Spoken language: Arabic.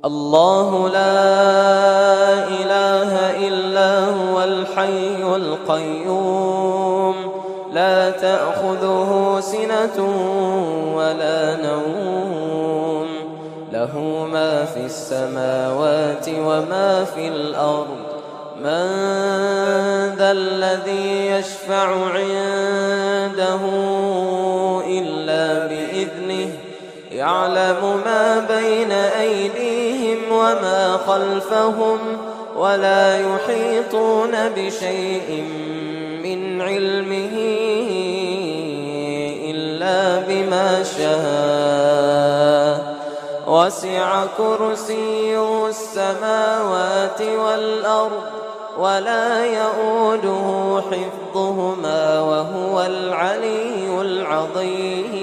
الله لا إله إلا هو الحي القيوم لا تأخذه سنة ولا نوم له ما في السماوات وما في الأرض من ذا الذي يشفع عنده إلا بإذنه يعلم ما بين أيديهم وما خلفهم ولا يحيطون بشيء من علمه إلا بما شاء وسع كرسيه السماوات والأرض ولا يؤوده حفظهما وهو العلي العظيم